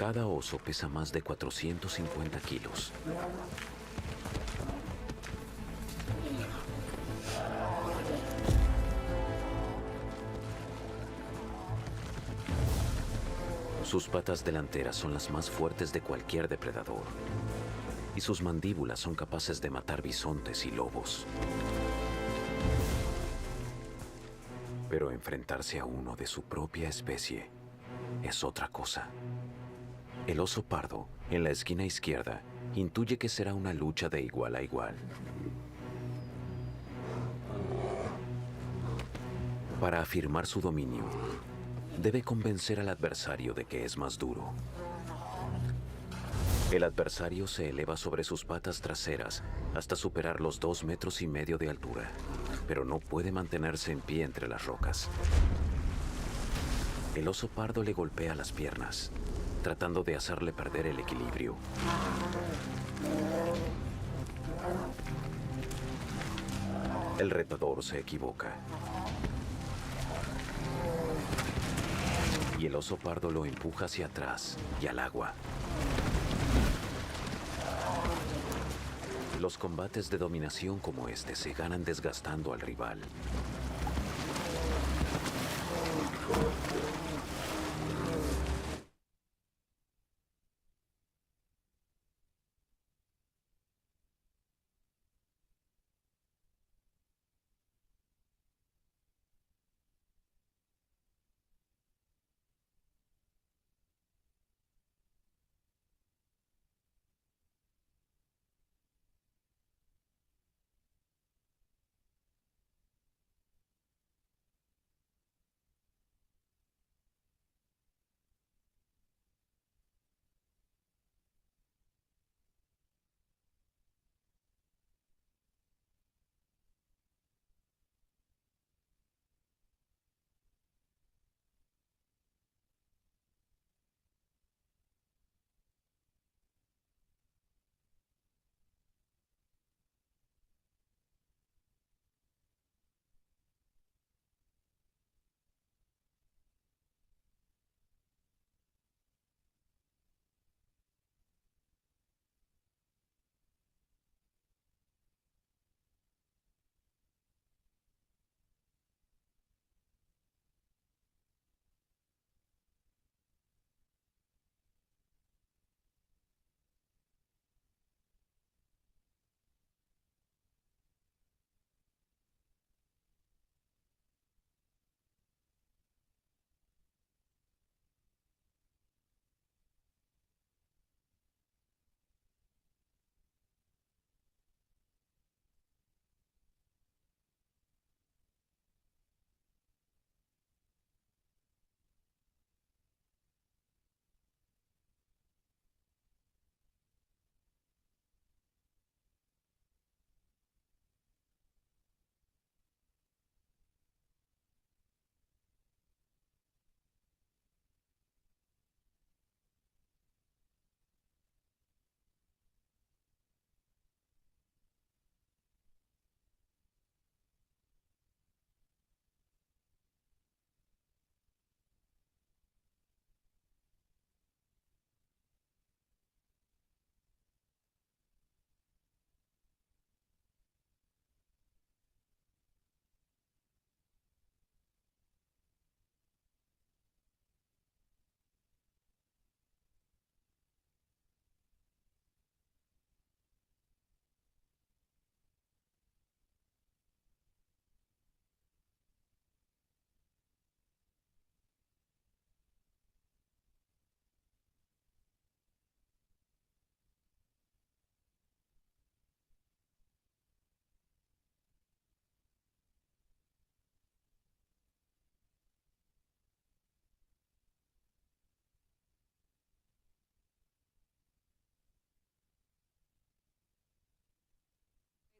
Cada oso pesa más de 450 kilos. Sus patas delanteras son las más fuertes de cualquier depredador. Y sus mandíbulas son capaces de matar bisontes y lobos. Pero enfrentarse a uno de su propia especie es otra cosa. El oso pardo, en la esquina izquierda, intuye que será una lucha de igual a igual. Para afirmar su dominio, debe convencer al adversario de que es más duro. El adversario se eleva sobre sus patas traseras hasta superar los 2,5 metros de altura, pero no puede mantenerse en pie entre las rocas. El oso pardo le golpea las piernas, tratando de hacerle perder el equilibrio. El retador se equivoca. Y el oso pardo lo empuja hacia atrás y al agua. Los combates de dominación como este se ganan desgastando al rival.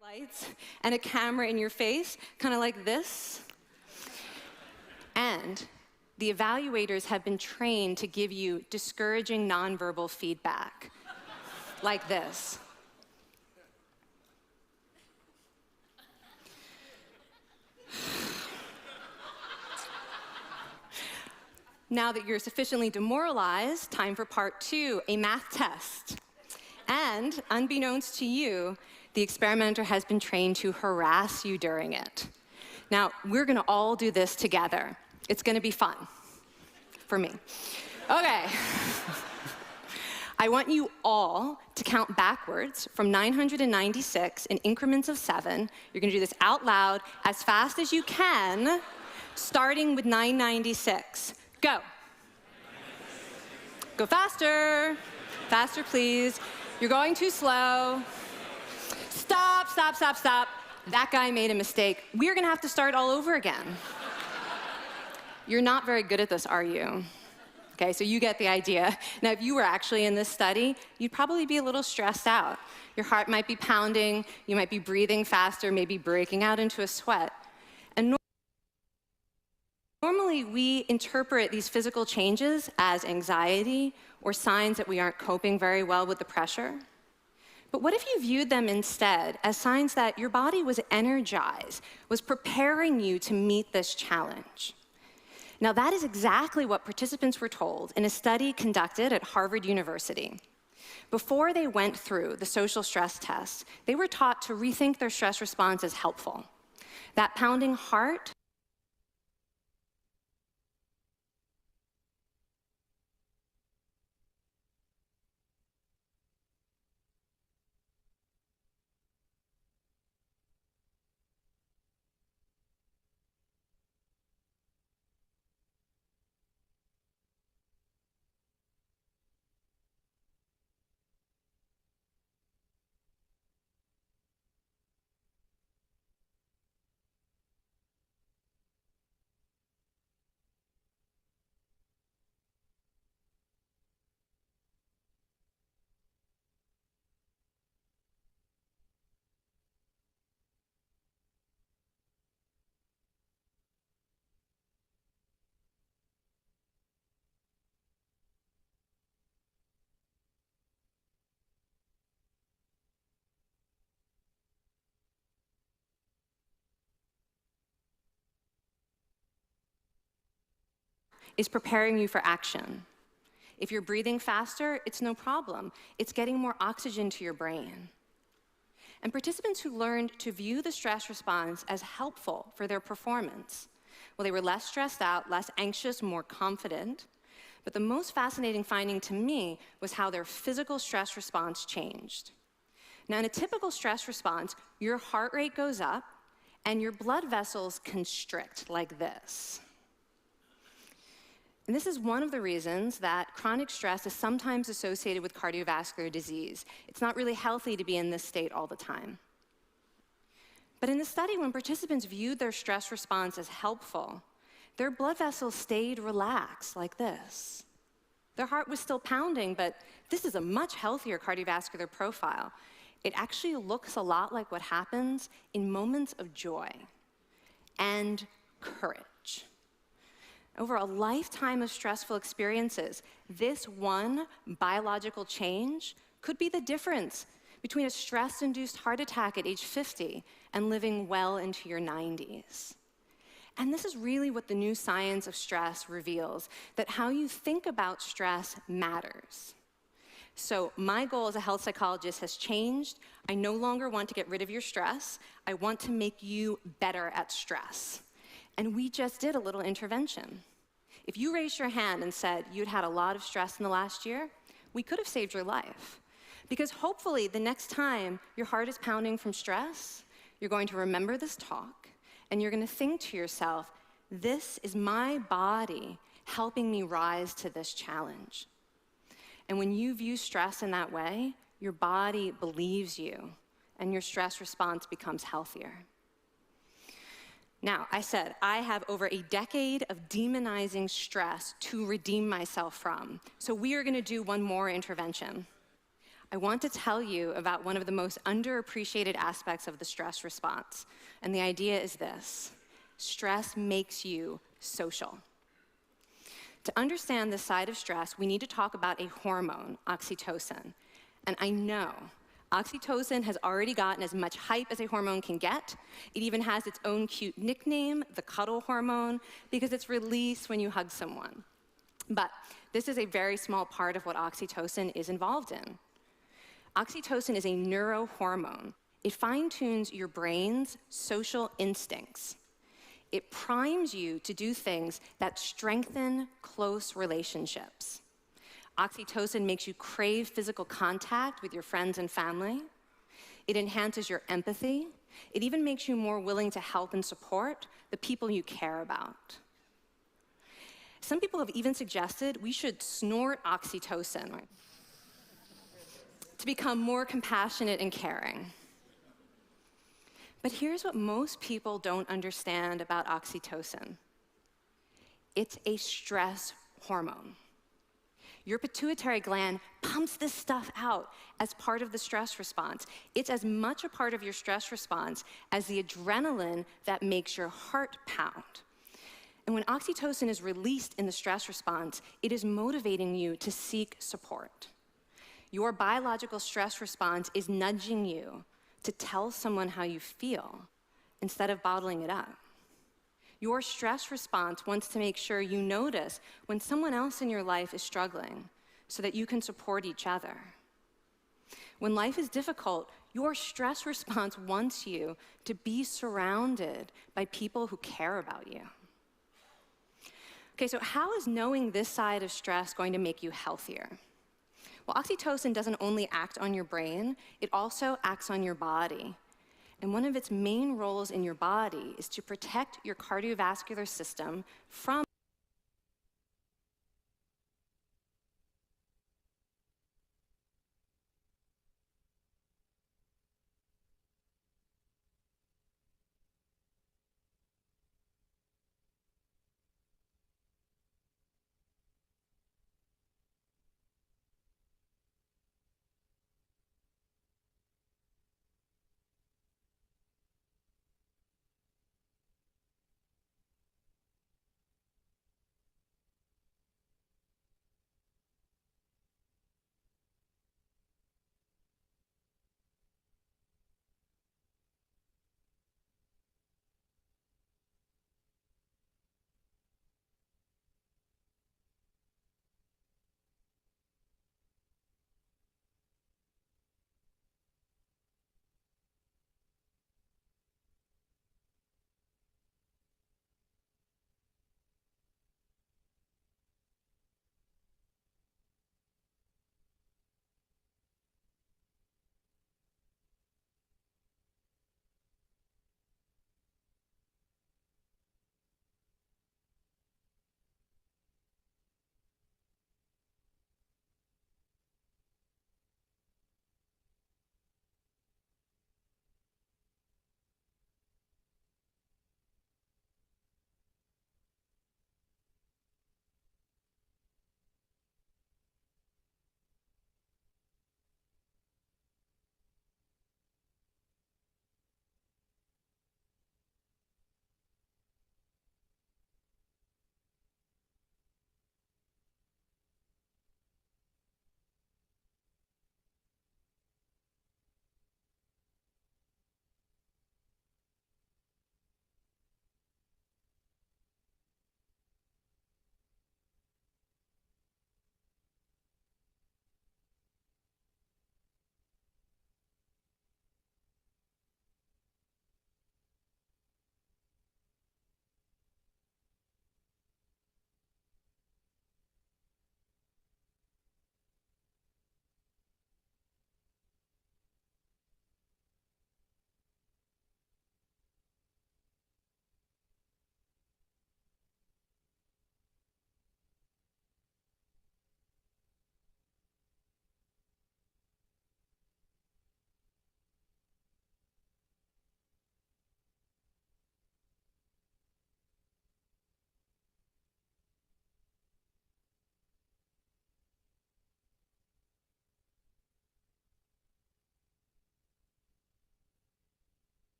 Lights and a camera in your face, kind of like this. And the evaluators have been trained to give you discouraging nonverbal feedback, like this. Now that you're sufficiently demoralized, time for part 2, a math test. And unbeknownst to you, the experimenter has been trained to harass you during it. Now, we're gonna all do this together. It's gonna be fun, for me. Okay. I want you all to count backwards from 996 in increments of 7. You're gonna do this out loud as fast as you can, starting with 996. Go. Go faster. Faster, please. You're going too slow. Stop, stop, stop, stop. That guy made a mistake. We're gonna have to start all over again. You're not very good at this, are you? Okay, so you get the idea. Now, if you were actually in this study, you'd probably be a little stressed out. Your heart might be pounding, you might be breathing faster, maybe breaking out into a sweat. And normally, we interpret these physical changes as anxiety or signs that we aren't coping very well with the pressure. But what if you viewed them instead as signs that your body was energized, was preparing you to meet this challenge? Now, that is exactly what participants were told in a study conducted at Harvard University. Before they went through the social stress test, they were taught to rethink their stress response as helpful. That pounding heart is preparing you for action. If you're breathing faster, it's no problem. It's getting more oxygen to your brain. And participants who learned to view the stress response as helpful for their performance, well, they were less stressed out, less anxious, more confident. But the most fascinating finding to me was how their physical stress response changed. Now, in a typical stress response, your heart rate goes up and your blood vessels constrict like this. And this is one of the reasons that chronic stress is sometimes associated with cardiovascular disease. It's not really healthy to be in this state all the time. But in the study, when participants viewed their stress response as helpful, their blood vessels stayed relaxed like this. Their heart was still pounding, but this is a much healthier cardiovascular profile. It actually looks a lot like what happens in moments of joy and courage. Over a lifetime of stressful experiences, this one biological change could be the difference between a stress-induced heart attack at age 50 and living well into your 90s. And this is really what the new science of stress reveals, that how you think about stress matters. So my goal as a health psychologist has changed. I no longer want to get rid of your stress. I want to make you better at stress. And we just did a little intervention. If you raised your hand and said you'd had a lot of stress in the last year, we could have saved your life. Because hopefully the next time your heart is pounding from stress, you're going to remember this talk, and you're going to think to yourself, this is my body helping me rise to this challenge. And when you view stress in that way, your body believes you, and your stress response becomes healthier. Now, I said I have over a decade of demonizing stress to redeem myself from. So we are going to do one more intervention. I want to tell you about one of the most underappreciated aspects of the stress response. And the idea is this: stress makes you social. To understand this side of stress, we need to talk about a hormone, oxytocin. And I know oxytocin has already gotten as much hype as a hormone can get. It even has its own cute nickname, the cuddle hormone, because it's released when you hug someone. But this is a very small part of what oxytocin is involved in. Oxytocin is a neurohormone. It fine-tunes your brain's social instincts. It primes you to do things that strengthen close relationships. Oxytocin makes you crave physical contact with your friends and family. It enhances your empathy. It even makes you more willing to help and support the people you care about. Some people have even suggested we should snort oxytocin to become more compassionate and caring. But here's what most people don't understand about oxytocin. It's a stress hormone. Your pituitary gland pumps this stuff out as part of the stress response. It's as much a part of your stress response as the adrenaline that makes your heart pound. And when oxytocin is released in the stress response, it is motivating you to seek support. Your biological stress response is nudging you to tell someone how you feel instead of bottling it up. Your stress response wants to make sure you notice when someone else in your life is struggling so that you can support each other. When life is difficult, your stress response wants you to be surrounded by people who care about you. Okay, so how is knowing this side of stress going to make you healthier? Well, oxytocin doesn't only act on your brain, it also acts on your body. And one of its main roles in your body is to protect your cardiovascular system from